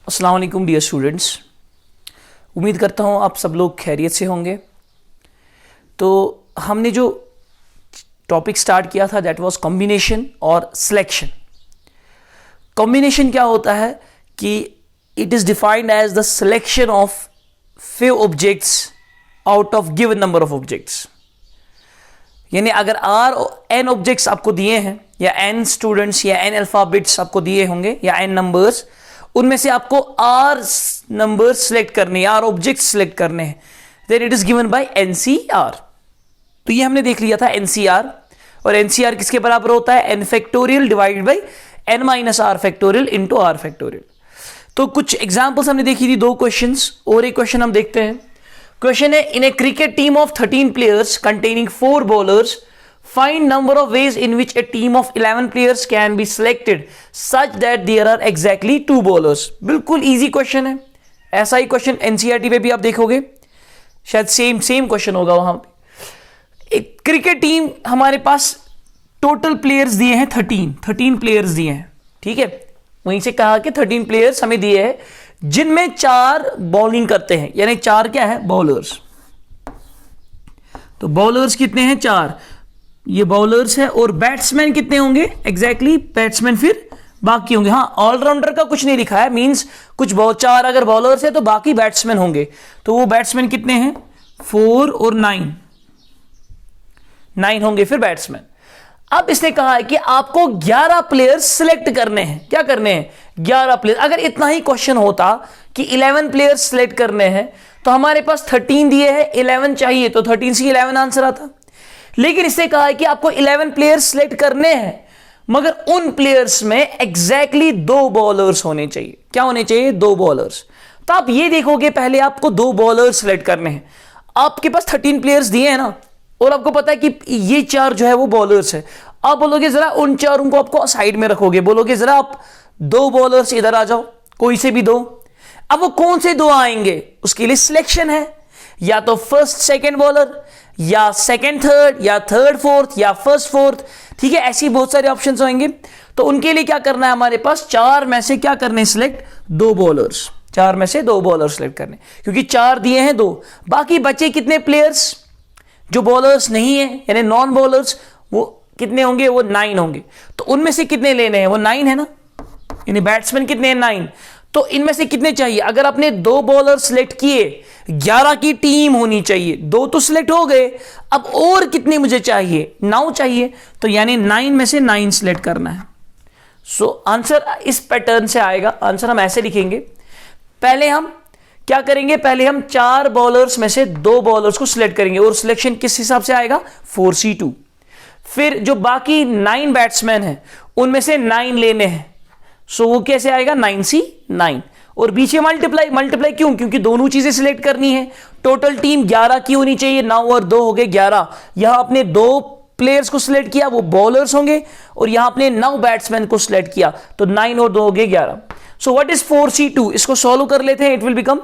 अस्सलाम वालेकुम dear students. उम्मीद करता हूँ आप सब लोग खैरियत से होंगे। तो हमने जो टॉपिक स्टार्ट किया था दैट वाज कॉम्बिनेशन और सिलेक्शन। कॉम्बिनेशन क्या होता है कि it is defined as the selection of few objects out of given number of objects. यानी अगर आर एन ऑब्जेक्ट्स आपको दिए हैं या एन स्टूडेंट्स या एन अल्फाबेट्स आपको दिए होंगे या एन नंबर्स, उनमें से आपको आर नंबर सिलेक्ट करने, आर ऑब्जेक्ट सिलेक्ट करने हैं, then it is given by nCr. तो ये हमने देख लिया था एनसीआर, और एनसीआर किसके बराबर होता है? N factorial divided by n minus r factorial into r factorial. तो कुछ एग्जांपल्स हमने देखी थी, 2 क्वेश्चंस, और एक क्वेश्चन हम देखते हैं। क्वेश्चन है, in a cricket team of 13 players containing 4 bowlers find number of ways in which a team of 11 players can be selected such that there are exactly 2 bowlers। बिल्कुल इजी क्वेश्चन है। ऐसा ही question NCERT पे भी आप देखोगे, शायद same question होगा वहां पे। एक क्रिकेट टीम, हमारे पास टोटल प्लेयर्स दिए हैं 13 प्लेयर्स दिए हैं, ठीक है। वहीं से कहा कि 13 प्लेयर्स हमें दिए हैं जिनमें 4 बॉलिंग करते हैं, यानी 4 क्या है? बॉलर्स। तो बॉलर्स कितने हैं? 4, ये बॉलर्स है। और बैट्समैन कितने होंगे? एग्जैक्टली बैट्समैन फिर बाकी होंगे। हाँ, ऑलराउंडर का कुछ नहीं लिखा है, मींस कुछ 4 अगर बॉलर्स है तो बाकी बैट्समैन होंगे। तो वो बैट्समैन कितने हैं? 4 और 9 होंगे फिर बैट्समैन। अब इसने कहा है कि आपको 11 प्लेयर्स सिलेक्ट करने हैं। क्या करने हैं? 11 प्लेयर। अगर इतना ही क्वेश्चन होता कि 11 प्लेयर्स सिलेक्ट करने हैं तो हमारे पास 13 दिए हैं, 11 चाहिए, तो 13 से 11 आंसर आता। लेकिन इसने कहा है कि आपको 11 प्लेयर्स सिलेक्ट करने हैं, मगर उन प्लेयर्स में एग्जैक्टली 2 बॉलर्स होने चाहिए। क्या होने चाहिए? 2 बॉलर्स। तो आप ये देखोगे, पहले आपको 2 बॉलर्स सिलेक्ट करने हैं। आपके पास 13 प्लेयर्स दिए हैं ना, और आपको पता है कि ये 4 जो है वो बॉलर्स है। आप बोलोगे जरा उन 4 को आपको साइड में रखोगे, बोलोगे जरा आप 2 बॉलर्स इधर आ जाओ, कोई से भी 2। अब वो कौन से 2 आएंगे, उसके लिए सिलेक्शन है, या तो फर्स्ट सेकंड बॉलर, या सेकंड थर्ड, या थर्ड फोर्थ, या फर्स्ट फोर्थ, ठीक है। ऐसी बहुत सारे ऑप्शंस होंगे। तो उनके लिए क्या करना है? हमारे पास 4 में से क्या करने? Select 2 bowlers. 4 में से 2 बॉलर्स सिलेक्ट करने, क्योंकि 4 दिए हैं 2। बाकी बचे कितने प्लेयर्स जो बॉलर्स नहीं है, यानी नॉन बॉलर्स, वो कितने होंगे? वो 9 होंगे। तो उनमें से कितने लेने हैं? वो 9 है ना, यानी बैट्समैन कितने हैं? 9। तो इनमें से कितने चाहिए? अगर आपने 2 बॉलर सिलेक्ट किए, 11 की टीम होनी चाहिए, 2 तो सिलेक्ट हो गए, अब और कितने मुझे चाहिए? 9 चाहिए। तो यानी 9 में से 9 सिलेक्ट करना है। सो आंसर इस पैटर्न से आएगा। आंसर हम ऐसे लिखेंगे, पहले हम क्या करेंगे? पहले हम 4 बॉलर्स में से 2 बॉलर्स को सिलेक्ट करेंगे, और सिलेक्शन किस हिसाब से आएगा? 4C2। फिर जो बाकी 9 बैट्समैन हैं उनमें से 9 लेने हैं, सो वो कैसे आएगा? 9C9। और बीच में मल्टीप्लाई क्यों? क्योंकि दोनों चीजें सिलेक्ट करनी है। टोटल टीम 11 की होनी चाहिए, 9 और 2 हो गए 11। यहां आपने 2 प्लेयर्स को सिलेक्ट किया, वो बॉलर्स होंगे, और यहां आपने 9 बैट्समैन को सिलेक्ट किया, तो 9 और 2 हो गए 11। So what is 4C2? इसको सॉल्व कर लेते हैं। It will become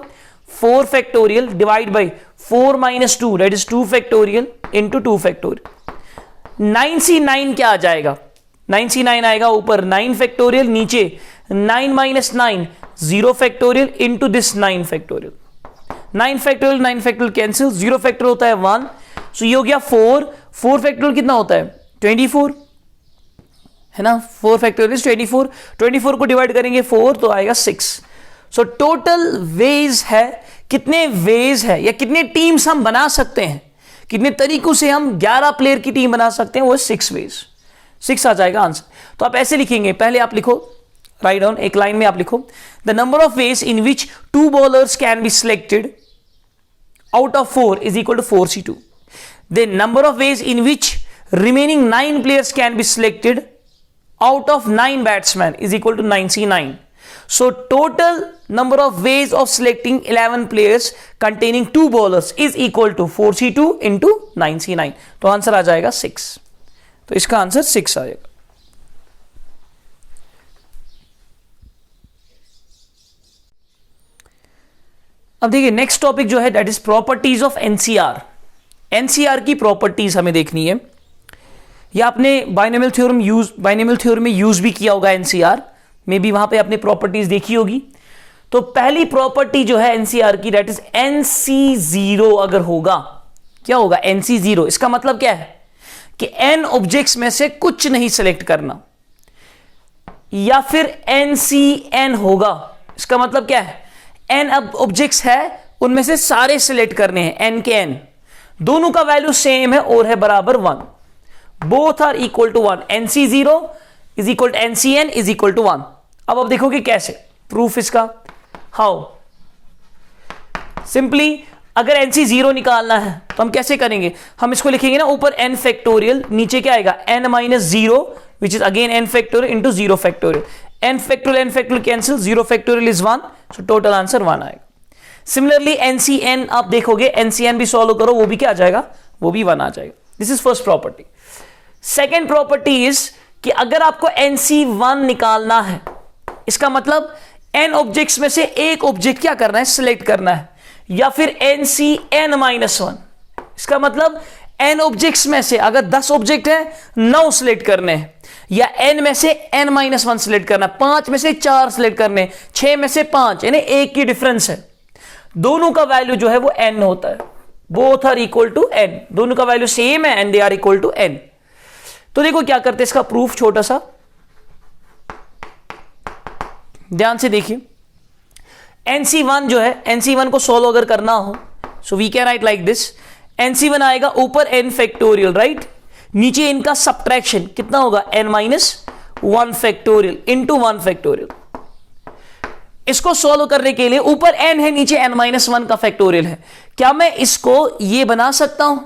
4 factorial divide by 4 minus 2, that is 2 factorial into 2 factorial. 9C9 क्या आ जाएगा? 9C9 आएगा ऊपर 9 फैक्टोरियल, नीचे 9 minus 9 0 factorial into this 9 factorial. 9 factorial cancel, 0 factorial होता है 1, सो ये हो गया 4 फैक्टोरियल कितना होता है? 24 है ना। 4 फैक्टोरियल 24 को डिवाइड करेंगे 4 तो आएगा 6। सो टोटल वेज है, कितने वेज है या कितने टीम्स हम बना सकते हैं, कितने तरीकों से हम 11 प्लेयर की टीम बना सकते हैं, वो 6 वेज। 6 आ जाएगा आंसर। तो आप ऐसे लिखेंगे, पहले आप लिखो, राइट डाउन, एक लाइन में आप लिखो, the number of ways in which 2 bowlers can be selected out of 4 is equal to 4C2। The number of ways in which remaining 9 players can be selected out of 9 batsmen is equal to 9C9। So total number of ways of selecting 11 players containing 2 bowlers is equal to 4C2 into 9C9। तो answer आ जाएगा 6। तो इसका answer 6 आएगा। अब देखिए next topic जो है that is properties of NCR. NCR की प्रॉपर्टीज हमें देखनी है। या आपने बाइनोमियल थ्योरम में यूज भी किया होगा एनसीआर में भी, वहां पे आपने प्रॉपर्टीज देखी होगी। तो पहली प्रॉपर्टी जो है एनसीआर की, दैट इज NC0 अगर होगा, क्या होगा NC0, इसका मतलब क्या है कि n ऑब्जेक्ट्स में से कुछ नहीं सिलेक्ट करना, या फिर NCN होगा, इसका मतलब क्या है n अब ऑब्जेक्ट्स है उनमें से सारे सिलेक्ट करने हैं, n के n दोनों का वैल्यू सेम है और है बराबर 1, both are equal to 1, NC0 is equal to NCN is equal to 1। अब देखोगे कैसे प्रूफ इसका, हाउ सिंपली, अगर NC0 निकालना है तो हम कैसे करेंगे, हम इसको लिखेंगे ना ऊपर n फैक्टोरियल, नीचे क्या आएगा n minus 0 which is again n factorial into 0 factorial, n factorial cancel, 0 factorial is 1, so total answer 1 आएगा। सिमिलरली NCN आप देखोगे, NCN भी सॉल्व करो, वो भी क्या आ जाएगा, वो भी 1 आ जाएगा। This is first property. Second property is कि अगर आपको NC1 निकालना है, इसका मतलब n ऑब्जेक्ट्स में से एक ऑब्जेक्ट क्या करना है, सिलेक्ट करना है, या फिर NCN-1, इसका मतलब n ऑब्जेक्ट्स में से अगर 10 ऑब्जेक्ट है 9 सिलेक्ट करने हैं, या n में से n-1 सिलेक्ट करना, 5 में से 4 सिलेक्ट करने, 6 में से 5, यानी एक की डिफरेंस है, दोनों का वैल्यू जो है वो n होता है, both are equal to n, दोनों का वैल्यू सेम है and they are equal to n। तो देखो क्या करते हैं इसका प्रूफ, छोटा सा ध्यान से देखिए। NC1 जो है, NC1 को सोल्व अगर करना हो, so we can write like this, NC1 आएगा ऊपर n फैक्टोरियल, राइट, नीचे इनका सब्ट्रैक्शन कितना होगा n-1 फैक्टोरियल इंटू 1 फैक्टोरियल। इसको सोल्व करने के लिए ऊपर n है, नीचे n-1 का फैक्टोरियल है, क्या मैं इसको ये बना सकता हूं,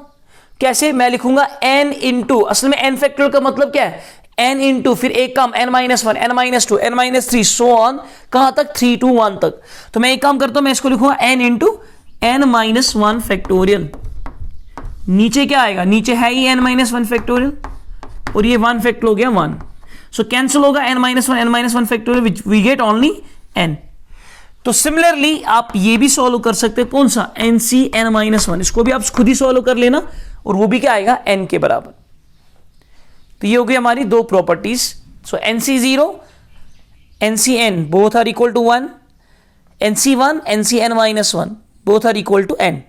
कैसे, मैं लिखूंगा n इंटू, असल में n फैक्टोरियल का मतलब क्या है, n इंटू फिर एक काम n-1, n-2, n-3 so on, कहां तक 3 to 1 तक। तो मैं एक काम करता हूं, मैं इसको लिखूंगा n इंटू n-1 फैक्टोरियल, नीचे क्या आएगा, नीचे है ही n-1 फैक्टोरियल और ये 1 फैक्टर हो गया 1, सो कैंसिल होगा n-1 factorial which we get only n। तो सिमिलरली आप ये भी सॉल्व कर सकते हैं, कौन सा NCN-1, इसको भी आप खुद ही सॉल्व कर लेना और वो भी क्या आएगा n के बराबर। तो ये हो गई हमारी दो properties. So NC0 NCN both are equal to 1, NC1 NCN-1 both are equal to n.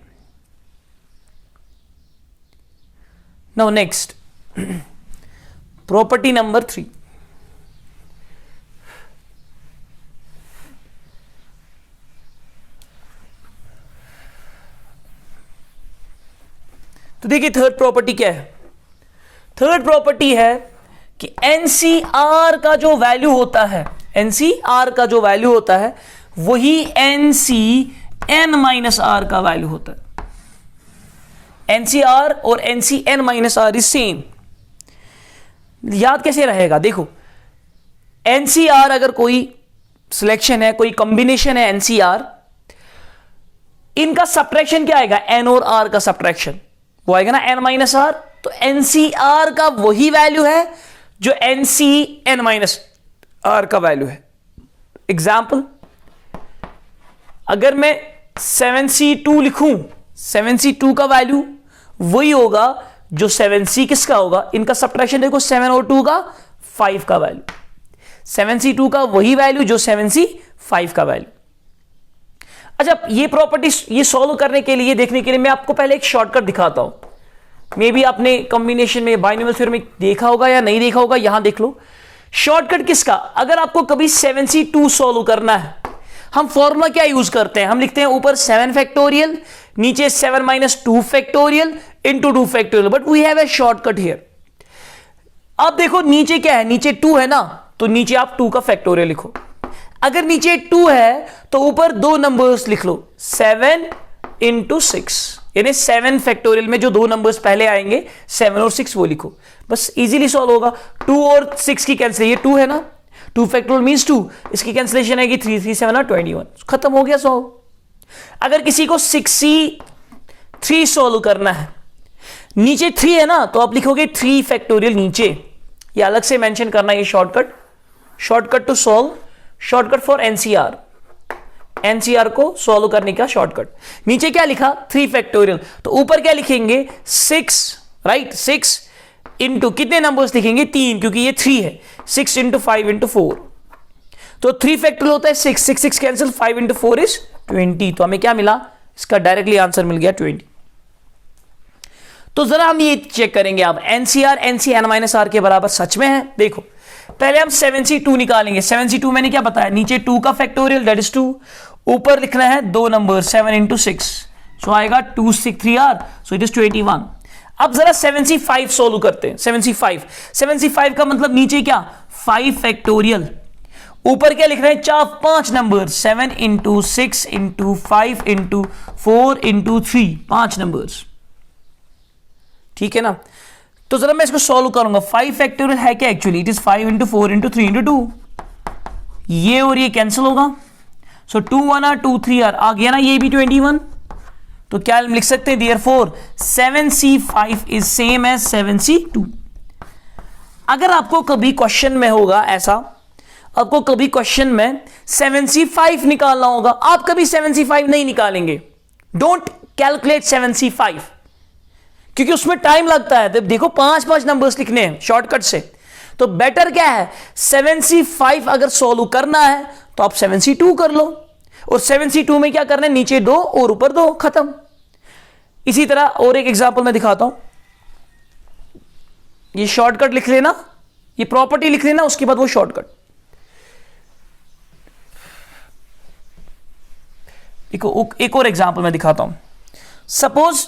Now next property number 3. तो देखिए थर्ड प्रॉपर्टी क्या है, थर्ड प्रॉपर्टी है कि NCR का जो वैल्यू होता है, NCR का जो वैल्यू होता है वही NCN-R का वैल्यू होता है। NCR और NCN-R इज सेम। याद कैसे रहेगा, देखो NCR अगर कोई सिलेक्शन है, कोई कॉम्बिनेशन है NCR, इनका सब्ट्रैक्शन क्या आएगा, N और R का सब्ट्रैक्शन वो आएगा ना N-R। तो NCR का वही वैल्यू है जो NCN-R का वैल्यू है। एग्जाम्पल, अगर मैं 7C2 लिखूं, 7C2 का वैल्यू वही होगा जो 7C किसका होगा, इनका सब्ट्रैक्शन देखो 7 और 2 का 5 का वैल्यू, 7C2 का वही वैल्यू जो 7C 5 का वैल्यू। अच्छा, ये प्रॉपर्टी ये सॉल्व करने के लिए, देखने के लिए मैं आपको पहले एक शॉर्टकट दिखाता हूं। मे बी आपने कॉम्बिनेशन में बाइनोमियल थ्योरम में देखा होगा या नहीं देखा होगा, यहां देख लो शॉर्टकट किसका। अगर आपको कभी 7C2 सॉल्व करना है, हम फॉर्मूला क्या यूज करते हैं, हम लिखते हैं ऊपर 7 फैक्टोरियल, नीचे 7 - 2 factorial into 2 factorial, but we have a shortcut here. अब देखो नीचे क्या है, नीचे 2 है ना, तो नीचे आप 2 का फैक्टोरियल लिखो। अगर नीचे 2 है तो ऊपर 2 नंबर्स लिख लो, 7 × 6, यानी 7 फैक्टोरियल में जो 2 नंबर्स पहले आएंगे 7 और 6 वो लिखो, बस इजीली सॉल्व होगा। 2 और 6 की कैंसिल, ये 2 है ना, 2 फैक्टोरियल मींस 2, इसकी कैंसिलेशन आएगी 3 3 7 और 21, खत्म हो गया सॉल्व। अगर किसी को 6C3 सॉल्व करना है, नीचे 3 है ना, तो आप लिखोगे 3 फैक्टोरियल नीचे, ये अलग से मेंशन करना, ये shortcut to solve, shortcut for NCR को सॉल्व करने का शॉर्टकट। नीचे क्या लिखा, 3 फैक्टोरियल, तो ऊपर क्या लिखेंगे 6, राइट, 6 इंटू कितने नंबर्स लिखेंगे 3, क्योंकि ये 3 है, 6 × 5 × 4, तो 3 फैक्टोरियल होता है 6, 6 6 कैंसिल, 5 इंटू 4 इज 20। तो हमें क्या मिला, इसका डायरेक्टली आंसर मिल गया 20। तो जरा हम ये चेक करेंगे अब nCr nC n minus r के बराबर सच में है। देखो पहले हम 7c2 निकालेंगे। 7c2 मैंने क्या बताया, नीचे 2 का फैक्टोरियल दैट इज 2, ऊपर लिखना है 2 नंबर 7 इंटू 6, सो आएगा 2 6 3r, सो इट इज 21। अब जरा 7c5 सोल्व करते हैं। 7c5 का मतलब नीचे क्या 5 फैक्टोरियल, ऊपर क्या लिखना है 5 नंबर 7 इंटू 6 इंटू 5 इंटू 4 इंटू 3, 5 नंबर्स, ठीक है ना। तो जरा मैं इसको सॉल्व करूंगा। 5 फैक्टोरियल है क्या actually, it is 5 into 4 into 3 into 2, ये और ये कैंसिल होगा, सो 2 1r 2 3r आ गया ना, ये भी 21। तो क्या लिख सकते हैं, therefore 7c5 is same as 7c2। अगर आपको कभी क्वेश्चन में होगा ऐसा, आपको कभी क्वेश्चन में 7c5 निकालना होगा, आप कभी 7c5 नहीं निकालेंगे। डोंट कैलकुलेट 7c5, क्योंकि उसमें टाइम लगता है। देखो 5 नंबर्स लिखने हैं शॉर्टकट से, तो बेटर क्या है 7c5 अगर सॉल्व करना है तो आप 7c2 कर लो, और 7c2 में क्या करना है, नीचे 2 और ऊपर 2, खत्म। इसी तरह और एक एग्जांपल मैं दिखाता हूं, ये शॉर्टकट लिख लेना, ये प्रॉपर्टी लिख लेना, उसके बाद वो शॉर्टकट। एक और एग्जांपल मैं दिखाता हूं। Suppose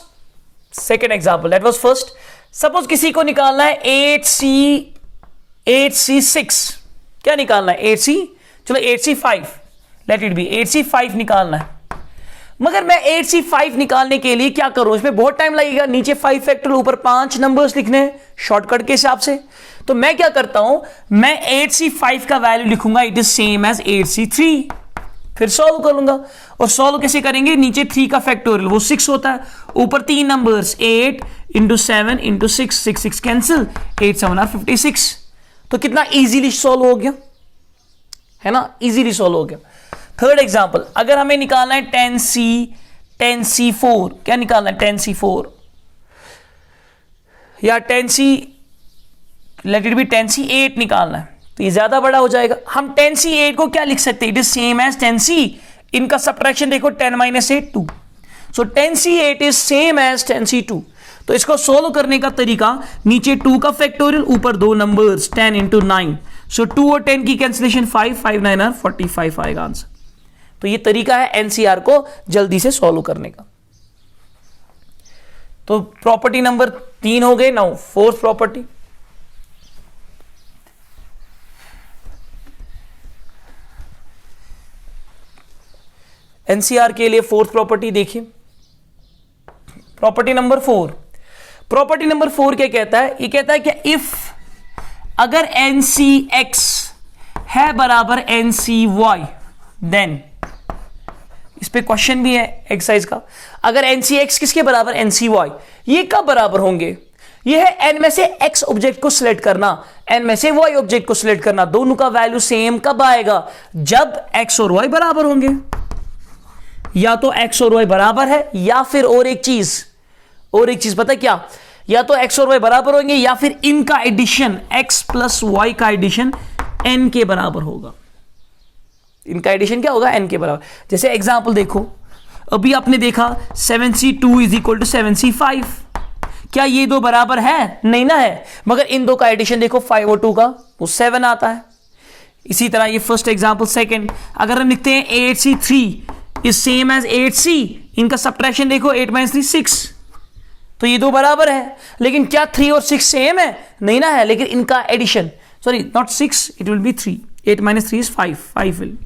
second example, that was first. Suppose किसी को निकालना है 8c6, क्या निकालना है 8c, चलो 8c5, let it be 8c5 निकालना है। मगर मैं 8c5 निकालने के लिए क्या करूं, इसमें बहुत टाइम लगेगा, नीचे 5 फैक्टोरियल ऊपर 5 नंबर्स लिखने हैं शॉर्टकट के हिसाब से। तो मैं क्या करता हूं, मैं 8c5 का वैल्यू लिखूंगा it is same as 8c3, फिर सॉल्व कर लूंगा। और सॉल्व कैसे करेंगे, नीचे 3 का फैक्टोरियल वो 6 होता है, ऊपर 3 नंबर्स 8 इंटू 7 इंटू 6, 6 6 कैंसिल, 8 7 आर 56। तो कितना इजीली सॉल्व हो गया है ना, इजीली सॉल्व हो गया। थर्ड एग्जांपल, अगर हमें निकालना है 10c4, क्या निकालना है 10c4 या 10c, let it be 10c8 निकालना है, तो ये ज्यादा बड़ा हो जाएगा। हम 10c8 को क्या लिख सकते हैं, it is same as 10c, इनका सब्ट्रैक्शन देखो 10 - 8 2, सो 10c8 is same as 10c2। तो इसको सोल्व करने का तरीका, नीचे 2 का फैक्टोरियल ऊपर 2 नंबर्स 10 इंटू 9, सो 2 और 10 की कैंसिलेशन 5 5 9 आर 45 आएगा आंसर। तो ये तरीका है एनसीआर को जल्दी से सोल्व करने का। तो प्रॉपर्टी नंबर 3 हो गए। नाउ फोर्थ प्रॉपर्टी, एनसीआर के लिए फोर्थ प्रॉपर्टी देखिए, प्रॉपर्टी नंबर 4। प्रॉपर्टी नंबर 4 क्या कहता है, ये कहता है कि इफ अगर NCX है बराबर NCY, देन इस पे क्वेश्चन भी है एक्सरसाइज का, अगर NCX किसके बराबर NCY, ये कब बराबर होंगे, ये है n में से x ऑब्जेक्ट को सिलेक्ट करना, n में से y ऑब्जेक्ट को सिलेक्ट करना, दोनों का वैल्यू सेम कब आएगा, जब x और y बराबर होंगे। या तो x और y बराबर है, या फिर और एक चीज पता क्या, या तो x और y बराबर होंगे, या फिर इनका एडिशन x प्लस y का एडिशन n के बराबर होगा। इनका एडिशन क्या होगा, n के बराबर। जैसे एग्जांपल देखो, अभी आपने देखा 7c2 is equal to 7c5, क्या ये दो बराबर है, नहीं ना है, मगर इन दो का एडिशन देखो 5 और 2 का वो 7 आता है। इसी तरह ये फर्स्ट एग्जांपल। सेकंड, अगर हम लिखते हैं 8c3 is same as 8c, इनका सब्ट्रैक्शन देखो 8 - 3 6, तो ये दो बराबर है, लेकिन क्या 3 और 6 सेम है, नहीं ना है, लेकिन इनका addition, sorry not 6, it will be 3, 8 - 3 is 5 will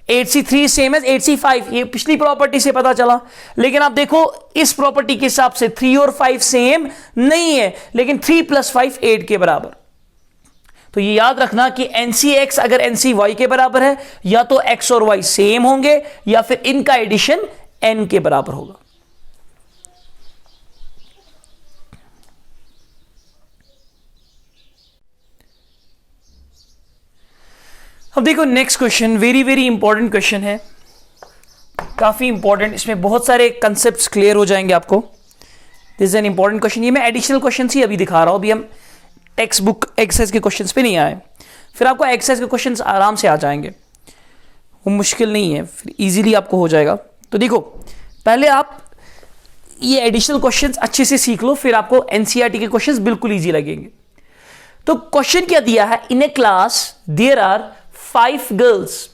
8c3 same as 8c5, ये पिछली प्रॉपर्टी से पता चला। लेकिन आप देखो इस प्रॉपर्टी के हिसाब से 3 और 5 सेम नहीं है, लेकिन 3 + 5 8 के बराबर। तो ये याद रखना कि NCX अगर NCY के बराबर है, या तो x और y सेम होंगे, या फिर इनका एडिशन n के बराबर होगा। अब देखो next question, very very important question है, काफी इंपॉर्टेंट, इसमें बहुत सारे कंसेप्ट्स क्लियर हो जाएंगे आपको। This is an important question. ये मैं एडिशनल क्वेश्चन ही अभी दिखा रहा हूं, अभी हम टेक्स्ट बुक एक्सरसाइज के क्वेश्चंस पे नहीं आए। फिर आपको एक्सरसाइज के क्वेश्चंस आराम से आ जाएंगे, वो मुश्किल नहीं है, फिर इजीली आपको हो जाएगा। तो देखो पहले आप ये एडिशनल क्वेश्चंस अच्छे से सीख लो, फिर आपको एनसीईआरटी के क्वेश्चंस बिल्कुल इजी लगेंगे। तो क्वेश्चन क्या दिया है, in a class there are 5 girls,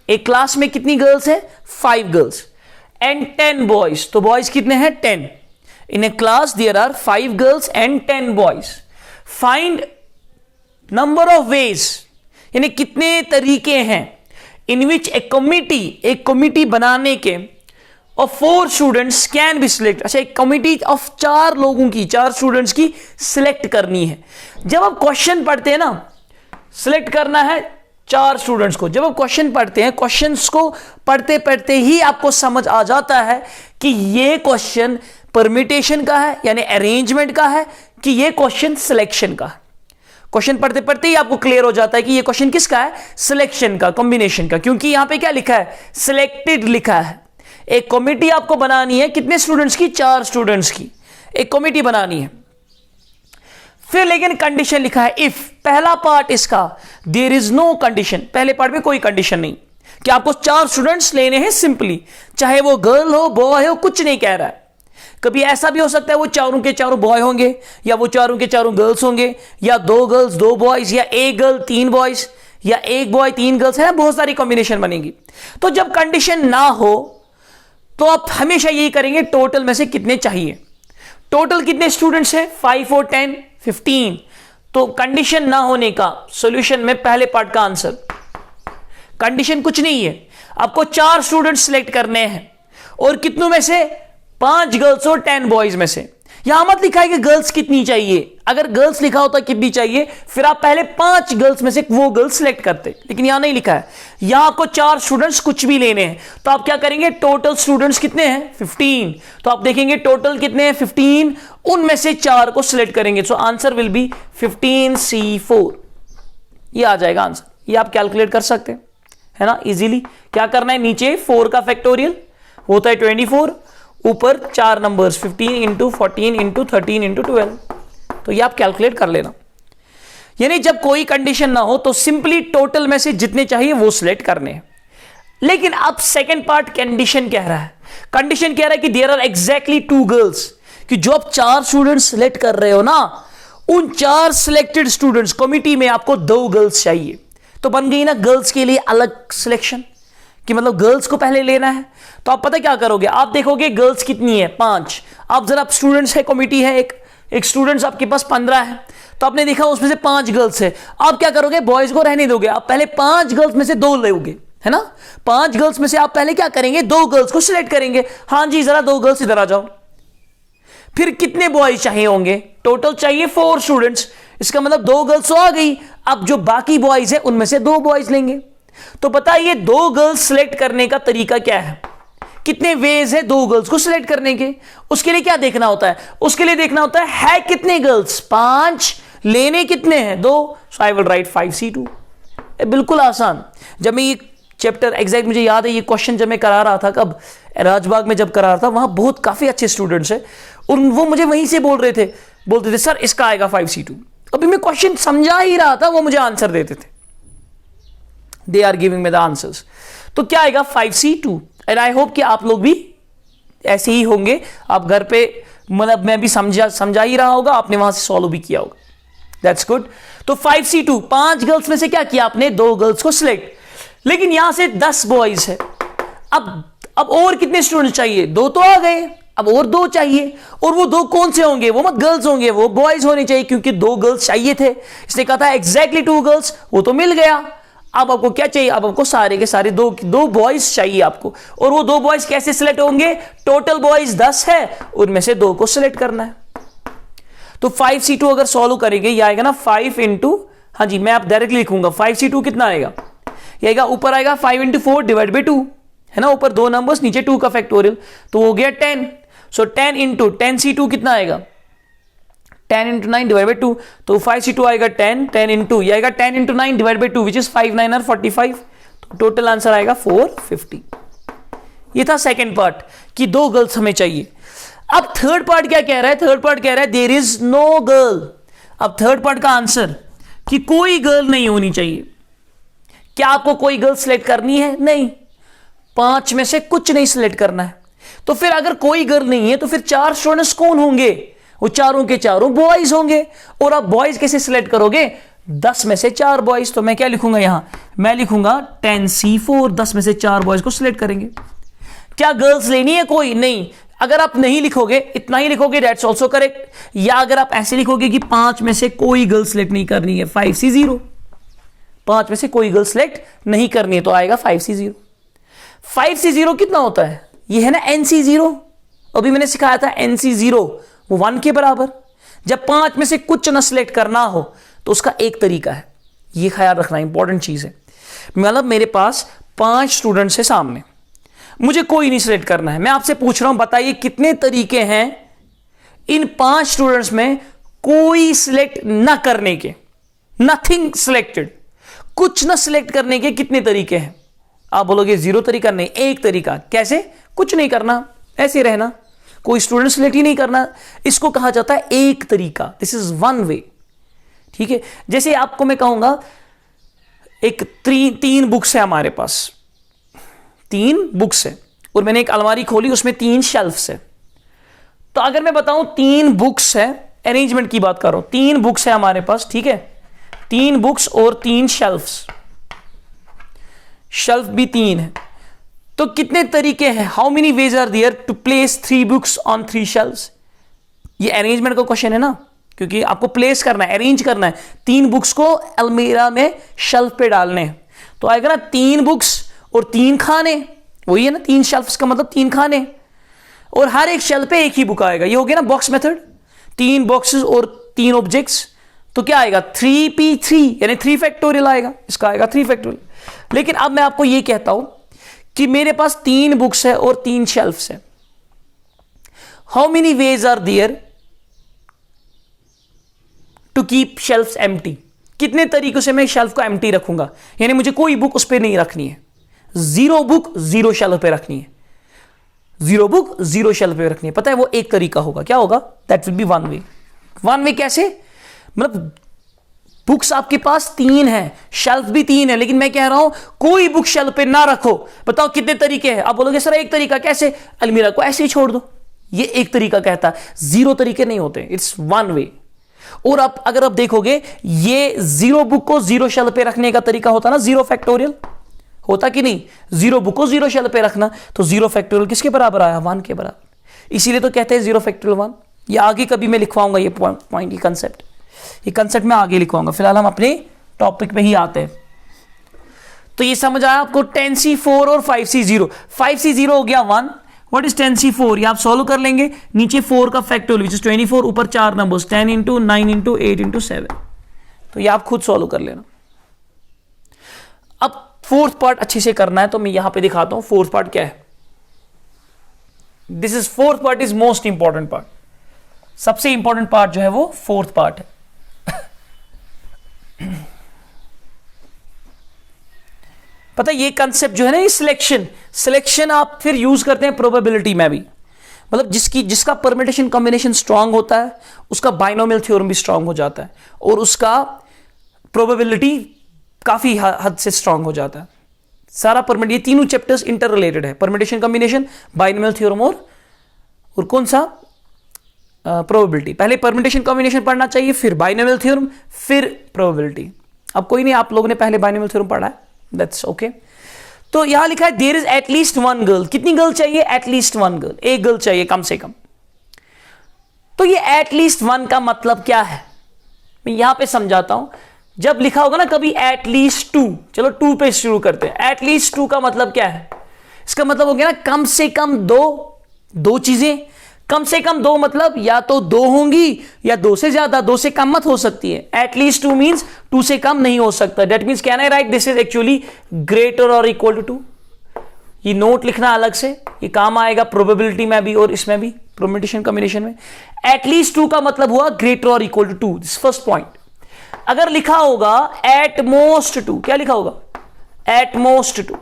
एक क्लास में कितनी गर्ल्स है, 5 गर्ल्स एंड 10 बॉयज, तो बॉयज कितने हैं 10। In a class there are 5 girls and 10 boys, find number of ways, यानी कितने तरीके हैं, इन विच ए कमिटी, एक कमिटी बनाने के और 4 स्टूडेंट्स कैन बी सिलेक्ट। अच्छा, एक कमिटी ऑफ 4 लोगों की, 4 स्टूडेंट्स की सिलेक्ट करनी है। जब आप क्वेश्चन पढ़ते हैं ना, सिलेक्ट करना है 4 स्टूडेंट्स को, जब आप क्वेश्चन पढ़ते हैं, क्वेश्चंस को पढ़ते पढ़ते ही आपको समझ आ जाता है कि ये क्वेश्चन परम्यूटेशन का है यानी अरेंजमेंट का है, कि ये क्वेश्चन सिलेक्शन का है। क्वेश्चन पढ़ते पढ़ते ही आपको क्लियर हो जाता है कि ये क्वेश्चन किसका है, सिलेक्शन का, कॉम्बिनेशन का, क्योंकि यहां पे क्या लिखा है, सिलेक्टेड लिखा है। एक कमिटी आपको बनानी है, कितने स्टूडेंट्स की, 4 स्टूडेंट्स की एक कमिटी बनानी है। फिर लेकिन कंडीशन लिखा है इफ, पहला पार्ट इसका देयर इज नो कंडीशन, पहले पार्ट में कोई कंडीशन नहीं कि आपको 4 स्टूडेंट्स लेने हैं सिंपली, चाहे वो गर्ल हो बॉय हो, कुछ नहीं कह रहा है। कभी ऐसा भी हो सकता है वो चारों के चारों बॉय होंगे, या वो चारों के चारों गर्ल्स होंगे, या 2 गर्ल्स 2 बॉयज, या 1 गर्ल 3 बॉयज, या 1 बॉय 3 गर्ल्स, है बहुत सारी कॉम्बिनेशन बनेगी। तो जब कंडीशन ना हो तो आप हमेशा यही करेंगे टोटल में से कितने चाहिए, टोटल कितने स्टूडेंट्स हैं, 5 और 10 15। तो कंडीशन ना होने का सॉल्यूशन में पहले पार्ट का आंसर, कंडीशन कुछ नहीं है, आपको 4 स्टूडेंट्स सिलेक्ट करने हैं, और कितनों में से, 5 गर्ल्स और 10 बॉयज में से। यहां मत लिखा है कि गर्ल्स कितनी चाहिए, अगर गर्ल्स लिखा होता कितनी चाहिए फिर आप पहले 5 गर्ल्स में से वो गर्ल्स सिलेक्ट करते, लेकिन यहां नहीं लिखा है, यहां आपको 4 स्टूडेंट्स कुछ भी लेने हैं। तो आप क्या करेंगे, टोटल स्टूडेंट्स कितने हैं 15, तो आप देखेंगे टोटल कितने हैं 15, उनमें से 4 को सिलेक्ट करेंगे। So answer will be 15C4, ये आ जाएगा आंसर। ये आप कैलकुलेट कर सकते हैं, है ना, इजीली। क्या करना है, नीचे 4 का फैक्टोरियल होता है 24, ऊपर 4 नंबर्स 15 इंटू 14 इंटू 13 इंटू 12, तो ये आप कैलकुलेट कर लेना। यानी जब कोई कंडीशन ना हो तो सिंपली टोटल में से जितने चाहिए वो सिलेक्ट करने हैं। लेकिन अब सेकंड पार्ट कंडीशन कह रहा है, कंडीशन कह रहा है कि देयर आर एग्जैक्टली 2 गर्ल्स, कि जो आप 4 स्टूडेंट्स सिलेक्ट कर रहे हो ना, उन 4 सिलेक्टेड स्टूडेंट्स कमिटी में आपको 2 गर्ल्स चाहिए। तो बन गई ना गर्ल्स के लिए अलग सिलेक्शन, कि मतलब गर्ल्स को पहले लेना है। तो आप पता क्या करोगे, आप देखोगे गर्ल्स कितनी है 5, आप जरा स्टूडेंट्स है कमिटी है, एक स्टूडेंट्स आपके पास 15 है, तो आपने देखा उसमें से 5 गर्ल्स है, आप क्या करोगे, बॉयज को रहने दोगे, आप पहले 5 गर्ल्स में से 2 लोगे, है ना। 5 गर्ल्स में से आप पहले क्या करेंगे, 2 गर्ल्स को सिलेक्ट करेंगे, हाँ जी जरा 2 गर्ल्स इधर आ जाओ। फिर कितने बॉयज चाहिए होंगे, टोटल चाहिए 4 स्टूडेंट्स, इसका मतलब 2 गर्ल्स तो आ गई, अब जो बाकी बॉयज है उनमें से 2 बॉयज लेंगे। तो बताइए 2 गर्ल्स सिलेक्ट करने का तरीका क्या है, कितने वेज है 2 गर्ल्स को सिलेक्ट करने के। उसके लिए क्या देखना होता है, उसके लिए देखना होता है कितने गर्ल्स, 5, लेने कितने हैं 2, सो आई विल राइट 5C2। बिल्कुल आसान। जब मैं ये चैप्टर एग्जैक्ट मुझे याद है, ये क्वेश्चन जब मैं करा रहा था, कब, राजबाग में जब करा रहा था, वहां बहुत काफी अच्छे स्टूडेंट्स हैं, और वो मुझे वहीं से बोलते थे सर इसका आएगा 5C2। अभी मैं क्वेश्चन समझा ही रहा था, वो मुझे आंसर देते थे, they are giving me the answers. तो क्या आएगा 5C2। एंड आई होप कि आप लोग भी ऐसे ही होंगे, आप घर पे, मतलब मैं भी समझा ही रहा होगा, आपने वहां से सॉल्व भी किया होगा, दैट्स गुड। तो 5C2, 5 गर्ल्स में से क्या किया आपने, 2 गर्ल्स को सिलेक्ट, लेकिन यहां से 10 बॉयज है। अब और कितने स्टूडेंट चाहिए, 2 तो आ गए, अब और 2 चाहिए, और वो 2 कौन से होंगे, वो मत गर्ल्स होंगे, वो बॉयज होने चाहिए, क्योंकि 2 गर्ल्स चाहिए थे, इसने कहा था एग्जैक्टली 2 गर्ल्स, वो तो मिल गया। अब आपको क्या चाहिए, अब आपको सारे के सारे 2 बॉयज चाहिए आपको, और वो 2 बॉयज कैसे सिलेक्ट होंगे, टोटल बॉयज 10 है, उनमें से 2 को सिलेक्ट करना है। तो 5C2 अगर सॉल्व करेंगे, ये आएगा ना 5 इंटू, हाँ जी मैं आप डायरेक्टली लिखूंगा, 5C2 कितना आएगा, ये आएगा, ऊपर आएगा 5 इंटू 4 डिवाइड बाई 2, है ना, ऊपर 2 नंबर्स नीचे 2 का फैक्टोरियल, तो हो गया 10। सो 10 इंटू 10C2 कितना आएगा, 10 इंटू 9 डिवाइड बाई 2, तो 5C2 आएगा 10 इंटू, ये आएगा 10 into 9 divide by 2 which is 5 9 45, तो टोटल आंसर आएगा 450। ये था सेकेंड पार्ट कि 2 गर्ल्स हमें चाहिए। अब थर्ड पार्ट क्या कह रहा है, थर्ड पार्ट कह रहा है देयर इज नो गर्ल। अब थर्ड पार्ट का आंसर कि कोई गर्ल नहीं होनी चाहिए, क्या आपको कोई गर्ल सिलेक्ट करनी है? नहीं, 5 में से कुछ नहीं सिलेक्ट करना है। तो फिर अगर कोई गर्ल नहीं है तो फिर 4 स्टूडेंट्स कौन होंगे? वो चारों के चारों बॉयज होंगे। और आप बॉयज कैसे सिलेक्ट करोगे? 10 में से 4 बॉयज। तो मैं क्या लिखूंगा यहां? मैं लिखूंगा 10C4, 10 में से 4 बॉयज को सिलेक्ट करेंगे। क्या गर्ल्स लेनी है कोई? नहीं। अगर आप नहीं लिखोगे, इतना ही लिखोगे, दैट्स ऑल्सो करेक्ट। या अगर आप ऐसे लिखोगे कि 5 में से कोई गर्ल सिलेक्ट नहीं करनी है, 5C0, 5 में से कोई गर्ल सिलेक्ट नहीं करनी है, तो आएगा 5C0। 5C0 कितना होता है? ये है ना NC0, अभी मैंने सिखाया था NC0, वो 1 के बराबर। जब 5 में से कुछ ना सिलेक्ट करना हो तो उसका एक तरीका है, ये ख्याल रखना इंपॉर्टेंट चीज है। मतलब मेरे पास 5 स्टूडेंट्स है सामने, मुझे कोई नहीं सिलेक्ट करना है। मैं आपसे पूछ रहा हूं, बताइए कितने तरीके हैं इन 5 स्टूडेंट्स में कोई सिलेक्ट ना करने के? नथिंग सिलेक्टेड, कुछ ना सिलेक्ट करने के कितने तरीके हैं? आप बोलोगे 0 तरीका। नहीं, एक तरीका। कैसे? कुछ नहीं करना, ऐसे रहना, कोई स्टूडेंट सिलेक्ट ही नहीं करना। इसको कहा जाता है एक तरीका। This is one way. ठीक है, जैसे आपको मैं कहूंगा एक 3 बुक्स है हमारे पास, 3 बुक्स है और मैंने एक अलमारी खोली, उसमें 3 शेल्फ्स है। तो अगर मैं बताऊं 3 बुक्स है, अरेंजमेंट की बात करो, 3 बुक्स है हमारे पास, ठीक है, 3 बुक्स और 3 शेल्फ्स, शेल्फ भी 3 है, तो कितने तरीके हैं? How many ways are there to place 3 books on 3 shelves? ये अरेंजमेंट का क्वेश्चन है ना, क्योंकि आपको प्लेस करना है, अरेंज करना है। 3 बुक्स को अलमीरा में शेल्फ पे डालने हैं, तो आएगा ना 3 बुक्स और 3 खाने, वही है ना, 3 शेल्फ्स का मतलब 3 खाने, और हर एक शेल्फ पे एक ही बुक आएगा। ये हो गया ना बॉक्स मेथड, 3 बॉक्सेस और 3 ऑब्जेक्ट्स, तो क्या आएगा? 3P3, यानी 3 फैक्टोरियल आएगा, इसका आएगा 3 फैक्टोरियल। लेकिन अब मैं आपको ये कहता हूं कि मेरे पास 3 बुक्स है और 3 शेल्फ्स है। How many ways are there to keep shelves empty? कितने तरीकों से मैं शेल्फ को एम्प्टी रखूंगा? यानी मुझे कोई बुक उस पर नहीं रखनी है, 0 बुक 0 शेल्फ पे रखनी है, 0 बुक 0 शेल्फ पे रखनी है। पता है वो एक तरीका होगा, क्या होगा? That will B one way. One way कैसे? मतलब बुक्स आपके पास 3 है, शेल्फ भी 3 है, लेकिन मैं कह रहा हूं कोई बुक शेल्फ पे ना रखो। बताओ कितने तरीके हैं? आप बोलोगे सर एक तरीका कैसे? अलमीरा को ऐसे ही छोड़ दो, ये एक तरीका कहता है। 0 तरीके नहीं होते, इट्स वन वे। और आप अगर आप देखोगे, ये 0 बुक को 0 शेल्फ पे रखने का तरीका होता ना 0 फैक्टोरियल, होता कि नहीं? 0 बुक को 0 शेल्फ पे रखना, तो 0 फैक्टोरियल किसके बराबर आया? 1 के बराबर। इसीलिए तो कहते हैं 0 फैक्टोरियल 1। ये आगे कभी मैं लिखवाऊंगा ये पॉइंट, ये कंसेप्ट, ये कंसेप्ट मैं आगे लिखवाऊंगा। फिलहाल हम अपने टॉपिक पे ही आते हैं। तो ये समझ आया आपको? 10C4 और 5C0। 5C0 हो गया 1। What is 10C4? ये आप सॉल्व कर लेंगे। नीचे 4 का फैक्टोरियल विच इज 24, ऊपर 4 नंबर्स 10 इंटू 9 इंटू 8 इंटू 7। तो ये आप खुद सॉल्व कर लेना। अब 4th पार्ट अच्छे से करना है, तो मैं यहां पे दिखाता हूं 4th पार्ट क्या है। This is 4th part is most important part. सबसे इंपॉर्टेंट पार्ट जो है वो 4th पार्ट है। पता है ये कंसेप्ट जो है ना, ये सिलेक्शन आप फिर यूज करते हैं प्रोबेबिलिटी में भी। मतलब जिसका परम्यूटेशन कॉम्बिनेशन स्ट्रांग होता है उसका बाइनोमियल थ्योरम भी स्ट्रांग हो जाता है, और उसका प्रोबेबिलिटी काफी हद से स्ट्रांग हो जाता है। सारा ये तीनों चैप्टर्स इंटर रिलेटेड है, परम्यूटेशन कॉम्बिनेशन, बाइनोमियल थ्योरम और कौन सा? प्रोबेबिलिटी। पहले परम्यूटेशन कॉम्बिनेशन पढ़ना चाहिए, फिर बाइनोमियल थ्योरम, फिर प्रोबेबिलिटी। अब कोई नहीं, आप लोगों ने पहले बाइनोमियल थ्योरम पढ़ा है, दैट्स ओके। तो यहां लिखा है देयर इज एटलीस्ट 1 गर्ल। कितनी गर्ल चाहिए? एटलीस्ट 1 गर्ल, एक गर्ल चाहिए कम से कम। तो ये एटलीस्ट 1 का मतलब क्या है मैं यहां पे समझाता हूं। जब लिखा होगा ना कभी एटलीस्ट 2, चलो 2 पे शुरू करते हैं। एटलीस्ट 2 का मतलब क्या है? इसका मतलब हो गया ना कम से कम दो चीजें। कम से कम 2 मतलब या तो 2 होंगी या 2 से ज्यादा, 2 से कम मत हो सकती है। एटलीस्ट 2 मींस 2 से कम नहीं हो सकता। That means can I right this is actually greater और इक्वल टू 2। ये नोट लिखना अलग से, ये काम आएगा प्रोबेबिलिटी में भी और इसमें भी, परम्यूटेशन कॉम्बिनेशन में। एटलीस्ट 2 का मतलब हुआ ग्रेटर और equal to 2, this first point. अगर लिखा होगा एट मोस्ट 2, क्या लिखा होगा? Eight most 2।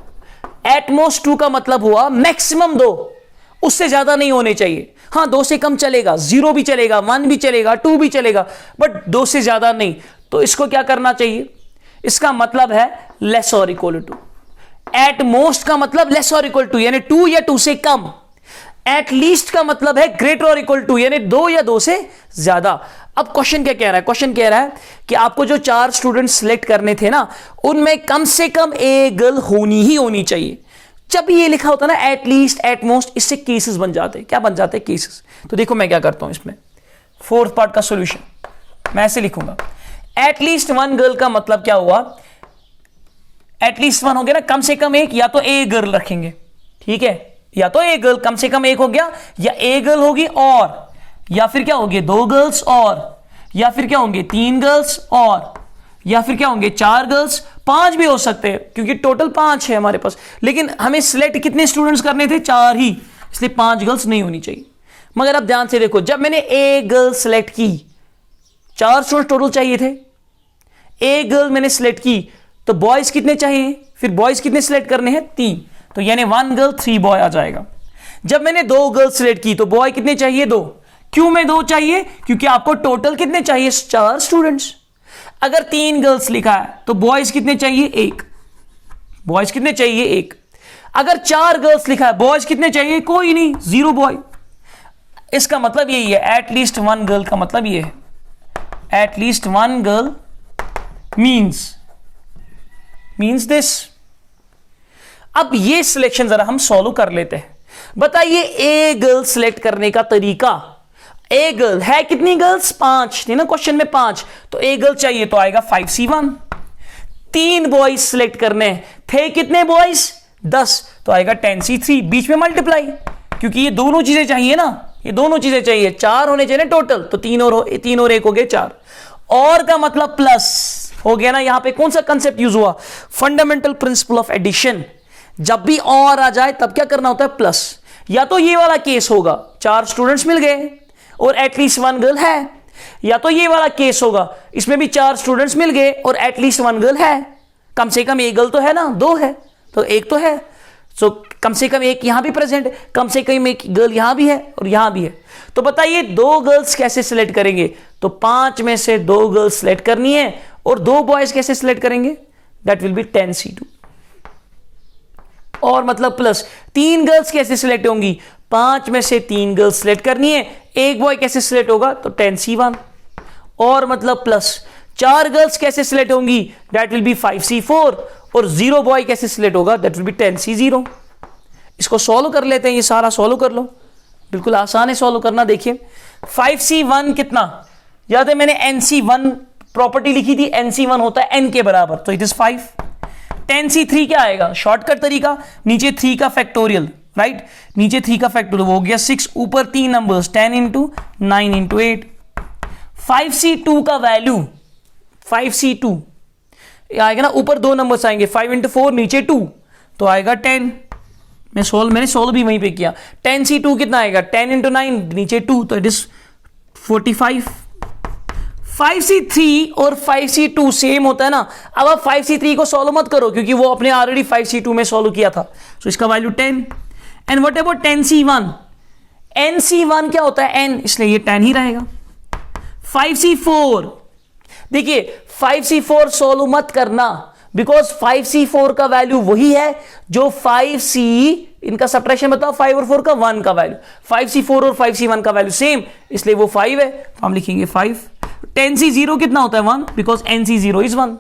एट मोस्ट 2 का मतलब हुआ मैक्सिमम 2, उससे ज्यादा नहीं होने चाहिए। हाँ 2 से कम चलेगा, 0 भी चलेगा, 1 भी चलेगा, 2 भी चलेगा, बट 2 से ज्यादा नहीं। तो इसको क्या करना चाहिए? इसका मतलब है लेस और इक्वल टू। एट मोस्ट का मतलब लेस और इक्वल टू यानी 2 या 2 से कम। एट लीस्ट का मतलब है ग्रेटर और इक्वल टू यानी 2 या 2 से ज्यादा। अब क्वेश्चन क्या कह रहा है? क्वेश्चन कह रहा है कि आपको जो 4 स्टूडेंट सिलेक्ट करने थे ना, उनमें कम से कम एक गर्ल होनी ही होनी चाहिए। जब भी ये लिखा होता है ना एट लीस्ट, एट मोस्ट, इससे केसेस बन जाते हैं। क्या बन जाते हैं? केसेस। तो देखो मैं क्या करता हूं इसमें, फोर्थ पार्ट का सॉल्यूशन मैं ऐसे लिखूंगा। एट लीस्ट 1 गर्ल का मतलब क्या हुआ? एट लीस्ट 1 हो गया ना, कम से कम एक, या तो एक गर्ल रखेंगे, ठीक है, या तो एक गर्ल, कम से कम एक हो गया, या एक गर्ल होगी और, या फिर क्या होंगे 2 गर्ल्स और, या फिर क्या होंगे 3 गर्ल्स और, या फिर क्या होंगे 4 गर्ल्स, 5 भी हो सकते हैं क्योंकि टोटल 5 है हमारे पास। लेकिन हमें सिलेक्ट कितने स्टूडेंट्स करने थे? 4 ही, इसलिए 5 गर्ल्स नहीं होनी चाहिए। मगर अब ध्यान से देखो, जब मैंने एक गर्ल सिलेक्ट की, 4 स्टूडेंट टोटल चाहिए थे, एक गर्ल मैंने सिलेक्ट की, तो बॉयज कितने चाहिए? फिर बॉयज कितने सिलेक्ट करने हैं? 3, तो यानी 1 गर्ल 3 बॉय आ जाएगा। जब मैंने 2 गर्ल सिलेक्ट की तो बॉय कितने चाहिए? 2। क्यों में 2 चाहिए? क्योंकि आपको टोटल कितने चाहिए? 4 स्टूडेंट्स। अगर 3 गर्ल्स लिखा है तो बॉयज कितने चाहिए? 1। बॉयज कितने चाहिए? 1। अगर 4 गर्ल्स लिखा है, बॉयज कितने चाहिए? कोई नहीं, 0 बॉय। इसका मतलब यही है, एट लीस्ट 1 गर्ल का मतलब ये है, at least 1 girl means this. अब ये सिलेक्शन जरा हम सॉल्व कर लेते हैं। बताइए ए गर्ल सिलेक्ट करने का तरीका। ए गर्ल है कितनी गर्ल्स? 5 थी ना क्वेश्चन में, 5, तो ए गर्ल चाहिए तो आएगा 5C1। 3 बॉयज सिलेक्ट करने थे, कितने बॉयज? 10, तो आएगा 10C3। बीच में मल्टीप्लाई, क्योंकि ये दोनों चीजें चाहिए ना, ये दोनों चीजें चाहिए, 4 होने चाहिए टोटल, तो 3 और 1 हो गए 4। और का मतलब प्लस हो गया ना। यहां पे कौन सा कंसेप्ट यूज हुआ? Fundamental principle of addition. जब भी और आ जाए तब क्या करना होता है? प्लस। या तो ये वाला केस होगा, 4 स्टूडेंट्स मिल गए और एटलीस्ट 1 गर्ल है, या तो ये वाला केस होगा, इसमें भी 4 स्टूडेंट्स मिल गए और एटलीस्ट 1 गर्ल है। कम से कम एक गर्ल तो है ना, 2 है तो 1 तो है, सो कम से कम एक यहां भी प्रेजेंट है, कम से कम एक गर्ल यहां भी है और यहां भी है। तो बताइए 2 गर्ल्स कैसे सिलेक्ट करेंगे? तो 5 में से 2 गर्ल्स सिलेक्ट करनी है और 2 बॉयज कैसे सिलेक्ट करेंगे? That will B 10C2। और मतलब प्लस 3 गर्ल्स कैसे सिलेक्ट होंगी? 5 में से 3 गर्ल्स सिलेक्ट करनी है, एक बॉय कैसे सिलेक्ट होगा? तो 10C1। और मतलब प्लस 4 गर्ल्स कैसे सिलेक्ट होंगी? That will B 5C4। और 0 बॉय कैसे सिलेक्ट होगा? That will B 10C0। इसको सॉल्व कर लेते हैं, ये सारा सॉल्व कर लो, बिल्कुल आसान है सॉल्व करना। देखिए 5C1 कितना याद है? मैंने NC1 प्रॉपर्टी लिखी थी, NC1 होता है n के बराबर, तो इट इज 5। 10C3 क्या आएगा? शॉर्टकट तरीका, नीचे 3 का फैक्टोरियल, राइट, नीचे 3 का फैक्टोरियल वो हो गया 6, ऊपर 3 नंबर्स 10 इंटू 9 इंटू 8। 5C2 का वैल्यू 5C2 आएगा ना, ऊपर 2 नंबर्स आएंगे 5 इंटू 4, नीचे 2, तो आएगा 10। मैंने सोल्व भी वहीं पे किया। 10C2 कितना आएगा? 10 इंटू 9, नीचे 2, तो इट इज 45। 5C3 और 5C2 सेम होता है ना। अब आप 5C3 को सॉल्व मत करो क्योंकि वो अपने ऑलरेडी 5C2 में सॉल्व किया था, तो इसका value 10। And what about 10C1? NC1 क्या होता है? n, इसलिए ये 10 ही रहेगा। 5C4 देखिए 5C4 सॉल्व मत करना, बिकॉज 5C4 का वैल्यू वही है जो 5C, इनका सब्ट्रैक्शन बताओ, 5 और 4 का 1 का वैल्यू, 5C4 और 5C1 का वैल्यू सेम, इसलिए वो 5 है, तो हम लिखेंगे 5। 10C0 कितना होता है? 1, बिकॉज NC0 इज 1।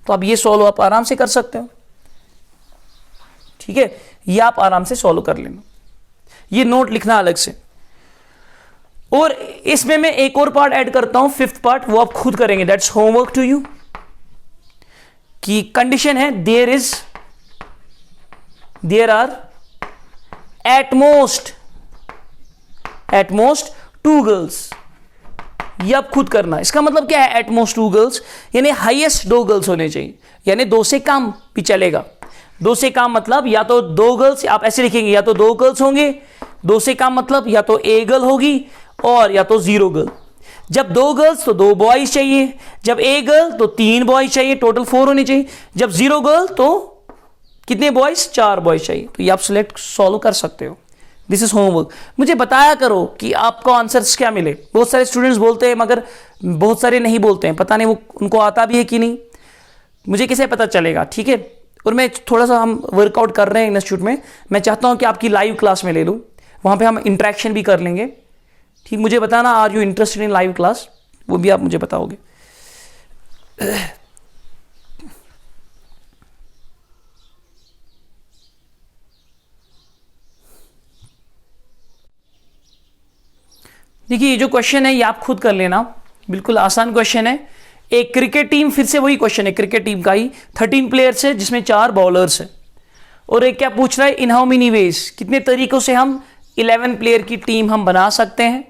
तो अब ये सॉल्व आप आराम से कर सकते हो, ठीक है, ये आप आराम से सॉल्व कर लेना, ये नोट लिखना अलग से। और इसमें मैं एक और पार्ट ऐड करता हूं, 5th पार्ट, वो आप खुद करेंगे, दैट्स होमवर्क टू यू। कि कंडीशन है there are at most 2 girls, ये आप खुद करना। इसका मतलब क्या है? एट मोस्ट 2 गर्ल्स यानी हाईएस्ट 2 गर्ल्स होने चाहिए, यानी 2 से कम भी चलेगा। 2 से कम मतलब या तो 2 गर्ल्स, आप ऐसे लिखेंगे, या तो 2 गर्ल्स होंगे, 2 से कम मतलब या तो ए गर्ल होगी और या तो 0 गर्ल। जब 2 गर्ल्स तो 2 बॉयज चाहिए, जब ए गर्ल तो 3 बॉयज चाहिए, टोटल 4 होने चाहिए, जब 0 गर्ल तो कितने बॉयज? 4 बॉयज चाहिए। तो ये आप सिलेक्ट सॉल्व कर सकते हो। This is homework. मुझे बताया करो कि आपको आंसर्स क्या मिले। बहुत सारे स्टूडेंट्स बोलते हैं मगर बहुत सारे नहीं बोलते हैं, पता नहीं वो उनको आता भी है कि नहीं। मुझे कैसे पता चलेगा? ठीक है, और मैं थोड़ा सा हम वर्कआउट कर रहे हैं इंस्टीट्यूट में, मैं चाहता हूं कि आपकी लाइव क्लास में ले लूं, वहां पे हम इंटरेक्शन भी कर लेंगे। ठीक, मुझे बताना are you interested in live class, वो भी आप मुझे बताओगे। देखिए ये जो क्वेश्चन है ये आप खुद कर लेना, बिल्कुल आसान क्वेश्चन है। एक क्रिकेट टीम, फिर से वही क्वेश्चन है क्रिकेट टीम का ही, 13 प्लेयर्स है जिसमें 4 बॉलर्स है, और एक क्या पूछ रहा है, इन हाउ मेनी वेज, कितने तरीकों से हम 11 प्लेयर की टीम हम बना सकते हैं।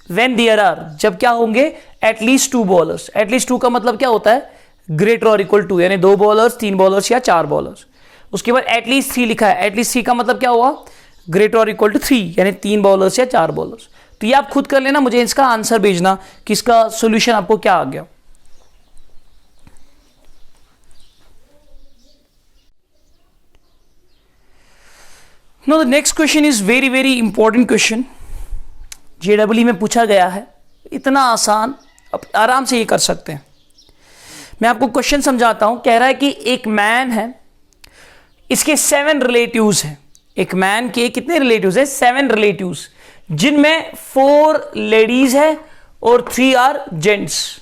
व्हेन देयर आर, जब क्या होंगे, एटलीस्ट 2 बॉलर्स। एटलीस्ट 2 का मतलब क्या होता है, ग्रेटर और इक्वल टू, यानी 2 बॉलर्स, 3 बॉलर्स या 4 बॉलर्स। उसके बाद एटलीस्ट 3 लिखा है, एटलीस्ट 3 का मतलब क्या हुआ, ग्रेटर और इक्वल टू 3, यानी 3 बॉलर्स या 4 बॉलर्स। तो ये आप खुद कर लेना, मुझे इसका आंसर भेजना कि इसका सॉल्यूशन आपको क्या आ गया। Now the next question is very very important question, JW में पूछा गया है, इतना आसान, अब आराम से ये कर सकते हैं। मैं आपको क्वेश्चन समझाता हूं। कह रहा है कि एक मैन है, इसके 7 रिलेटिव्स हैं। एक मैन के कितने रिलेटिव्स है, 7 रिलेटिव्स, जिनमें 4 लेडीज है और 3 आर जेंट्स।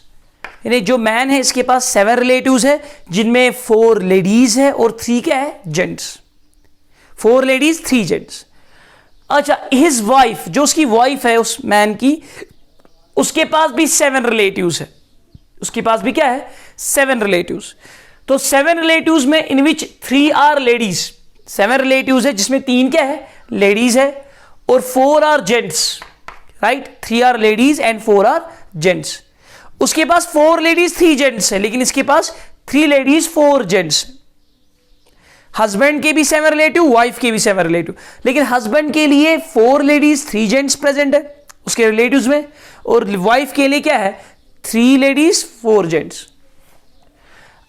यानी जो मैन है इसके पास 7 रिलेटिव्स है जिनमें 4 लेडीज है और 3 क्या है, जेंट्स। 4 ladies 3 gents. अच्छा, हिज वाइफ, जो उसकी वाइफ है उस मैन की, उसके पास भी 7 रिलेटिव्स है। उसके पास भी क्या है, 7 रिलेटिव्स। तो 7 रिलेटिव्स में in which 3 are ladies, 7 relatives है जिसमें 3 क्या है, लेडीज है, और 4 are gents, right. 3 are ladies and 4 are gents. उसके पास 4 लेडीज 3 जेंट्स है, लेकिन इसके पास 3 लेडीज 4 जेंट्स। हस्बैंड के भी 7 रिलेटिव, वाइफ के भी 7 रिलेटिव, लेकिन हस्बैंड के लिए 4 लेडीज 3 जेंट्स प्रेजेंट है उसके रिलेटिव्स में, और वाइफ के लिए क्या है, 3 लेडीज 4 जेंट्स।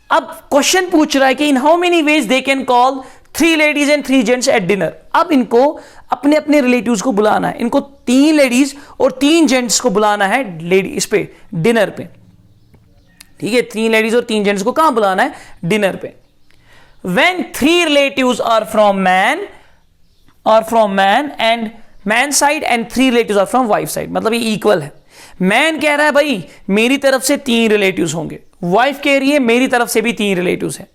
अब क्वेश्चन पूछ रहा है कि in how many veg they can call 3 ladies and 3 gents at dinner. अब इनको अपने अपने रिलेटिव्स को बुलाना है, इनको 3 लेडीज और 3 जेंट्स को बुलाना है इस पे, डिनर पे। ठीक है, 3 लेडीज और 3 जेंट्स को कहां बुलाना है, डिनर पे। When 3 relatives are from man and man side and 3 relatives are from wife side, मतलब ये इक्वल है। मैन कह रहा है भाई मेरी तरफ से 3 रिलेटिव्स होंगे, वाइफ कह रही है मेरी तरफ से भी 3 रिलेटिव्स हैं,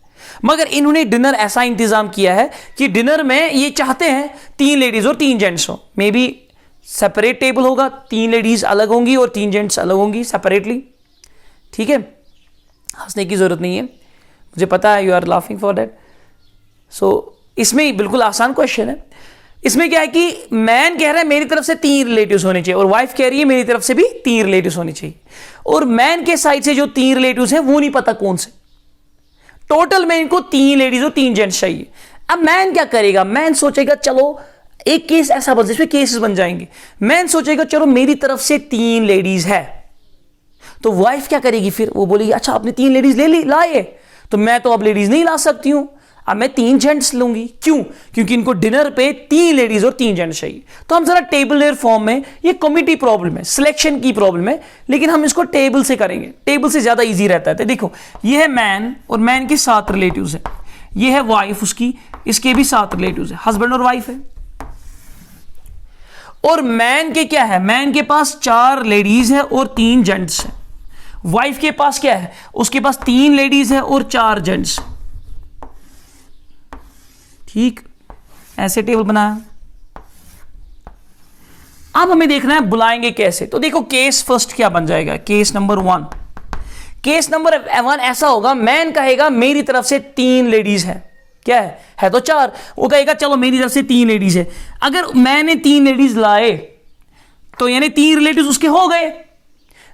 मगर इन्होंने डिनर ऐसा इंतजाम किया है कि डिनर में ये चाहते हैं 3 लेडीज और 3 जेंट्स हो। मे बी सेपरेट टेबल होगा, 3 लेडीज अलग होंगी और 3 जेंट्स अलग होंगी सेपरेटली। ठीक है, हंसने की जरूरत नहीं है, मुझे पता है you are laughing for that. So इसमें बिल्कुल आसान क्वेश्चन है। इसमें क्या है कि मैन कह रहा है मेरी तरफ से 3 रिलेटिव्स होने चाहिए, और वाइफ कह रही है मेरी तरफ से भी 3 रिलेटिव्स होने चाहिए, और मैन के साइड से जो 3 रिलेटिव्स हैं वो नहीं पता कौन से। टोटल में इनको 3 लेडीज और 3 जेंट्स चाहिए। अब मैन क्या करेगा, मैन सोचेगा चलो एक केस ऐसा बन, जिसमें केसेस बन जाएंगे। मैन सोचेगा चलो मेरी तरफ से 3 लेडीज है, तो वाइफ क्या करेगी फिर, वो बोलेगी अच्छा आपने 3 लेडीज लाए, तो मैं तो अब लेडीज नहीं ला सकती हूं, अब मैं 3 जेंट्स लूंगी। क्यों, क्योंकि इनको डिनर पे 3 लेडीज और 3 जेंट्स चाहिए। तो हम जरा टेबलर फॉर्म में, ये कमिटी प्रॉब्लम है, सिलेक्शन की प्रॉब्लम है, लेकिन हम इसको टेबल से करेंगे, टेबल से ज्यादा इजी रहता है। तो देखो ये है मैन, और मैन के 7 रिलेटिव्स है, ये है वाइफ उसकी, इसके भी 7 रिलेटिव्स है, हस्बैंड और वाइफ है। और मैन के क्या है, मैन के पास 4 लेडीज है और 3 जेंट्स है। वाइफ के पास क्या है, उसके पास 3 लेडीज है और 4 जेंट्स। ठीक, ऐसे टेबल बनाया। अब हमें देखना है बुलाएंगे कैसे। तो देखो केस फर्स्ट क्या बन जाएगा, केस नंबर 1। केस नंबर 1 ऐसा होगा, मैन कहेगा मेरी तरफ से 3 लेडीज है, क्या है तो 4, वो कहेगा चलो मेरी तरफ से 3 लेडीज है। अगर मैंने 3 लेडीज लाए तो यानी 3 रिलेटिव्स उसके हो गए।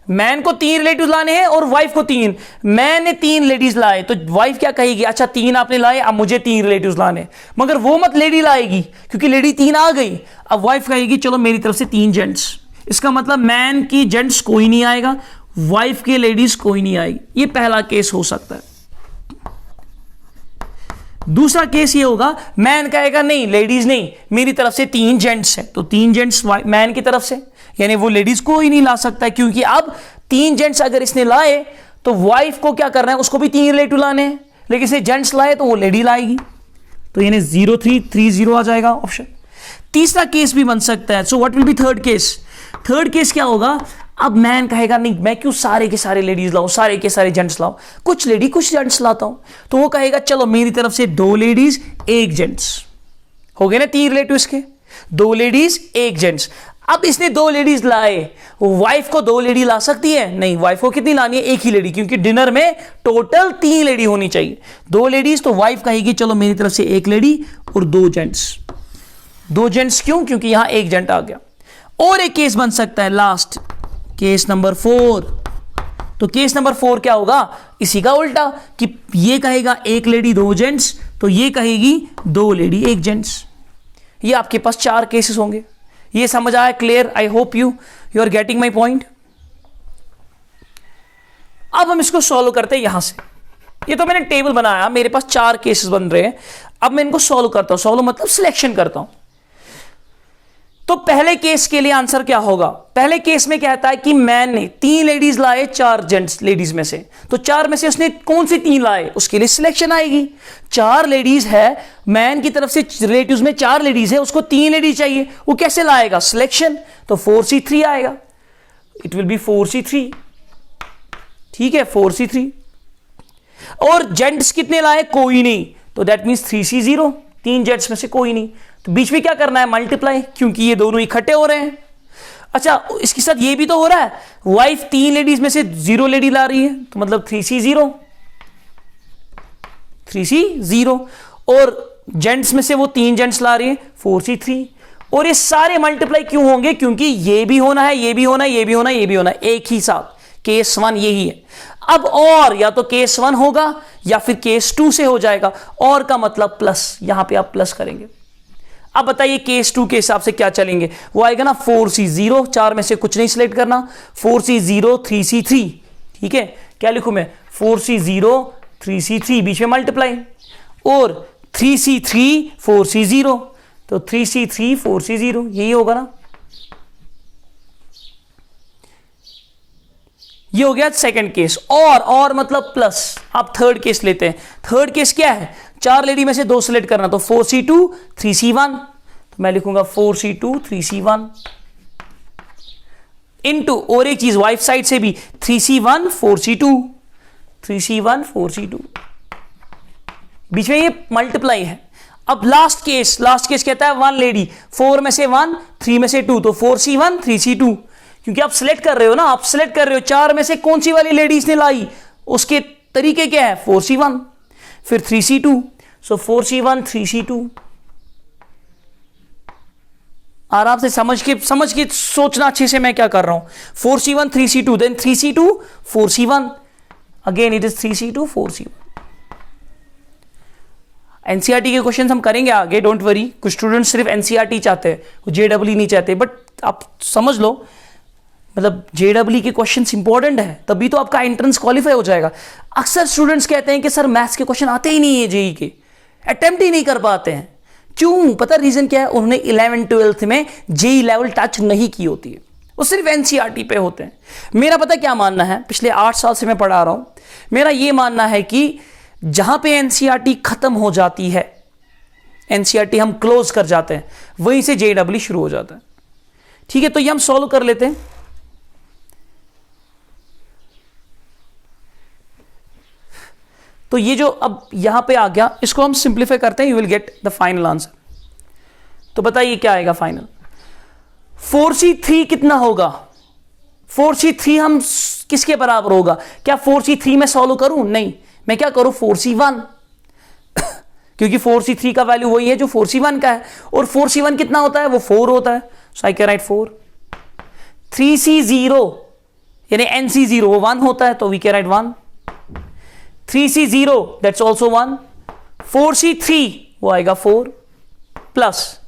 मैन को 3 रिलेटिव्स लाने हैं और वाइफ को 3। मैंने 3 लेडीज लाए तो वाइफ क्या कहेगी, अच्छा 3 आपने लाए, अब मुझे 3 रिलेटिव्स लाने, मगर वो मत लेडी लाएगी क्योंकि लेडी 3 आ गई। अब वाइफ कहेगी चलो मेरी तरफ से 3 जेंट्स। इसका मतलब मैन की जेंट्स कोई नहीं आएगा, वाइफ के लेडीज कोई नहीं आएगी। ये पहला केस हो सकता है। दूसरा केस ये होगा, मैन कहेगा नहीं लेडीज नहीं, मेरी तरफ से 3 जेंट्स है, तो 3 जेंट्स मैन की तरफ से, यानी वो लेडीज को ही नहीं ला सकता, क्योंकि अब 3 जेंट्स अगर इसने लाए तो वाइफ को क्या करना है, उसको भी 3 रिलेटिव लाने हैं, लेकिन इसे जेंट्स लाए तो वो लेडी लाएगी, तो यानी 0 3 3 0 आ जाएगा ऑप्शन। तीसरा केस भी बन सकता है। So what will be third case? Third case क्या होगा? अब मैन कहेगा नहीं मैं क्यों सारे के सारे लेडीज लाऊं, सारे के सारे जेंट्स लाऊं, कुछ लेडी कुछ जेंट्स लाता हूं। तो वो कहेगा चलो मेरी तरफ से 2 लेडीज 1 जेंट्स, हो गए ना 3 रिलेटिव इसके, 2 लेडीज 1 जेंट्स। अब इसने 2 लेडीज लाए, वाइफ को 2 लेडी ला सकती है? नहीं, वाइफ को कितनी लानी है? 1 ही लेडी, क्योंकि डिनर में टोटल 3 लेडी होनी चाहिए। 2 लेडीज, तो वाइफ कहेगी चलो मेरी तरफ से 1 लेडी और 2 जेंट्स। 2 जेंट्स क्यों? क्योंकि यहां 1 जेंट आ गया। और एक केस बन सकता है लास्ट, केस नंबर 4। तो केस नंबर 4 क्या होगा? इसी का उल्टा, कि ये कहेगा 1 लेडी 2 जेंट्स, तो ये कहेगी 2 लेडी 1 जेंट्स। ये आपके पास 4 केसेस होंगे। ये समझ आया? Clear? I hope you are getting my point. अब हम इसको सॉल्व करते हैं यहां से। ये तो मैंने टेबल बनाया, मेरे पास 4 केसेस बन रहे हैं। अब मैं इनको सॉल्व करता हूं, सॉल्व मतलब सिलेक्शन करता हूं। तो पहले केस के लिए आंसर क्या होगा? पहले केस में कहता है कि मैन ने 3 लेडीज लाए 4 जेंट्स लेडीज में से, तो 4 में से उसने कौन सी 3 लाए, उसके लिए सिलेक्शन आएगी। 4 लेडीज है, मैन की तरफ से रिलेटिव्स में 4 लेडीज है, उसको 3 लेडीज चाहिए, वो कैसे लाएगा? सिलेक्शन। तो 4C3 आएगा, इट विल बी 4C3। ठीक है, 4C3। और जेंट्स कितने लाए? कोई नहीं, तो दैट मींस 3C0, 3 जेंट्स में से कोई नहीं। तो बीच में क्या करना है? मल्टीप्लाई, क्योंकि ये दोनों इकट्ठे हो रहे हैं। अच्छा, इसके साथ ये भी तो हो रहा है, वाइफ 3 लेडीज में से 0 लेडी ला रही है, तो मतलब 3C0, 3C0। और जेंट्स में से वो 3 जेंट्स ला रही है, 4C3। और ये सारे मल्टीप्लाई क्यों होंगे? क्योंकि ये भी होना है, ये भी होना है, ये भी होना है, ये भी होना है, एक ही साथ। केस 1 यही है। अब और या तो केस 1 होगा या फिर केस 2 से हो जाएगा। और का मतलब प्लस, यहां पे आप प्लस करेंगे। अब बताइए केस 2 के हिसाब से क्या चलेंगे? वो आएगा ना 4C0, 4 में से कुछ नहीं सिलेक्ट करना, 4C0 3C3। ठीक है, क्या लिखूं मैं? 4C0 3C3, बीच में मल्टीप्लाई, और 3C3 4C0, तो 3C3 4C0, यही होगा ना। ये हो गया सेकंड केस। और मतलब प्लस। आप थर्ड केस लेते हैं। थर्ड केस क्या है? 4 लेडी में से 2 सिलेक्ट करना, तो 4C2 3C1, तो मैं लिखूंगा 4C2 3C1 इनटू, और एक चीज वाइफ साइड से भी 3C1 4C2, 3C1 4C2, बीच में ये मल्टीप्लाई है। अब लास्ट केस कहता है 1 लेडी, 4 में से 1, 3 में से 2, तो 4C1 3C2, क्योंकि आप सिलेक्ट कर रहे हो ना, आप सिलेक्ट कर रहे हो 4 में से कौन सी वाली लेडीज ने लाई, उसके तरीके क्या है? 4C1 फिर 3C2, सो 4C1 3C2। आराम से समझ के सोचना अच्छे से मैं क्या कर रहा हूं। 4C1 3C2, then 3C2 4C1, again it is 3C2 4C1। NCERT के क्वेश्चन हम करेंगे आगे, डोंट वरी। कुछ स्टूडेंट्स सिर्फ एनसीईआरटी चाहते हैं, वो जेडब्ल्यू नहीं चाहते, बट आप समझ लो, मतलब जेडब्ल्यू के क्वेश्चंस इंपॉर्टेंट है, तभी तो आपका एंट्रेंस क्वालिफाई हो जाएगा। अक्सर स्टूडेंट्स कहते हैं कि सर मैथ्स के क्वेश्चन आते ही नहीं है, जेई के अटेम्प्ट ही नहीं कर पाते हैं। क्यों? पता रीजन क्या है? उन्होंने 11th-12th में जेई लेवल टच नहीं की होती है, वो सिर्फ एनसीईआरटी पे होते हैं। मेरा पता क्या मानना है, पिछले 8 साल से मैं पढ़ा रहा हूं, मेरा ये मानना है कि जहां पे एनसीईआरटी खत्म हो जाती है, एनसीईआरटी हम क्लोज कर जाते हैं, वहीं से जेडब्ल्यू शुरू हो जाता है। ठीक है, तो ये हम सॉल्व कर लेते हैं। तो ये जो अब यहां पे आ गया, इसको हम सिंप्लीफाई करते हैं, you will get the final answer. तो बताइए क्या आएगा फाइनल? 4C3 कितना होगा? 4C3 हम किसके बराबर होगा? क्या 4C3 में सॉल्व करूं? नहीं, मैं क्या करूं? 4C1 क्योंकि 4C3 का वैल्यू वही है जो 4C1 का है, और 4C1 कितना होता है? वो 4 होता है, सो आई कैन राइट 4। 3C0 यानी NC0 वो 1 होता है, तो we can write 1। 3C0 that's also 1। 4C3 वो आएगा 4 प्लस,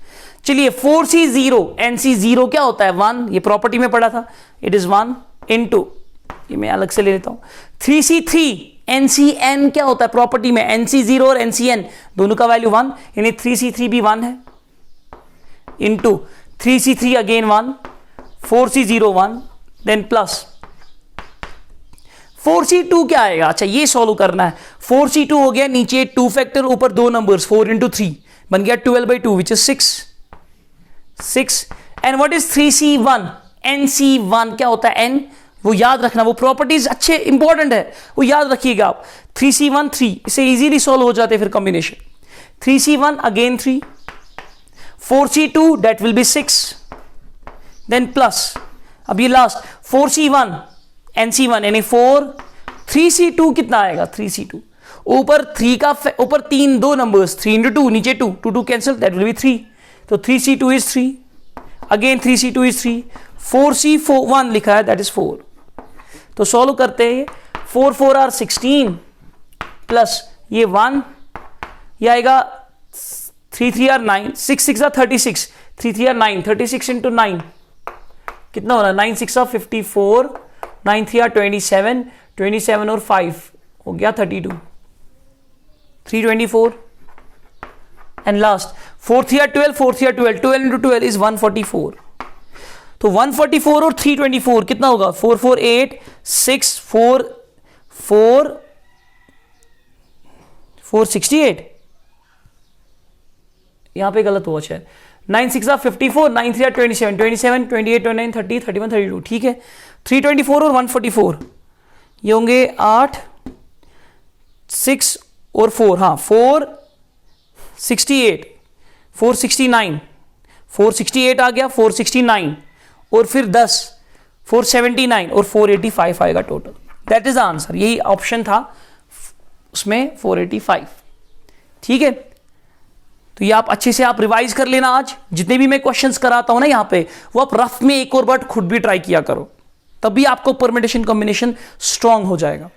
चलिए 4C0 NC0 क्या होता है? 1, ये प्रॉपर्टी में पढ़ा था, इट इज 1 इनटू, ये मैं अलग से ले लेता हूं, 3C3 NCN क्या होता है प्रॉपर्टी में? NC0 और NCN दोनों का वैल्यू 1, यानी 3C3 भी 1 है, into 3C3 again 1, 4C0 1, then plus 4C2 क्या आएगा? अच्छा ये सॉल्व करना है। 4C2 हो गया, नीचे 2 फैक्टर, ऊपर 2 नंबर्स, 4 into 3 बन गया 12/2 which is 6। And what is 3C1? NC1 क्या होता है? N, वो याद रखना, वो प्रॉपर्टीज अच्छे इंपॉर्टेंट है, वो याद रखिएगा आप। 3C1 3, इसे इजीली सॉल्व हो जाते फिर combination. 3C1 again 3, 4C2 that will be 6, then plus, अब ये लास्ट 4C1 NC1 यानी 4, 3C2 कितना आएगा? 3C2 ऊपर 3 का ऊपर 3 2 नंबर्स, 3 into 2 नीचे 2, 2 2 कैंसिल, दैट विल बी 3, तो 3C2 is 3, again 3C2 is 3, 4C1 लिखा है दैट इज 4। तो सॉल्व करते हैं, 4 4 आर 16 प्लस ये 1, ये आएगा 3 3 आर 9, 6 6 आर 36, 3 3 आर 9, 36 into 9 कितना हो रहा है? 9 6 आर 54, 9 3 आर 27, 27 और 5 हो गया 32, 324 and last 4 3 are 12, 4 3 are 12, 12 into 12 is 144। तो 144 और 324 कितना होगा? 4 4 8 6 4 4 468, यहां पे गलत हुआ शायद। 9 6 आर 54, 9 3 आर 27, 27 28 29 30 31 32, ठीक है। 324 और 144 ये होंगे 8 6 और 4, हाँ 468 469 468 आ गया, 469 और फिर 10 479 और 485 आएगा टोटल। दैट इज आंसर, यही ऑप्शन था उसमें 485, ठीक है। तो ये आप अच्छे से आप रिवाइज कर लेना, आज जितने भी मैं क्वेश्चंस कराता हूं ना यहाँ पे, वो आप रफ में एक और बार खुद भी ट्राई किया करो, तभी आपको परम्यूटेशन कॉम्बिनेशन स्ट्रांग हो जाएगा।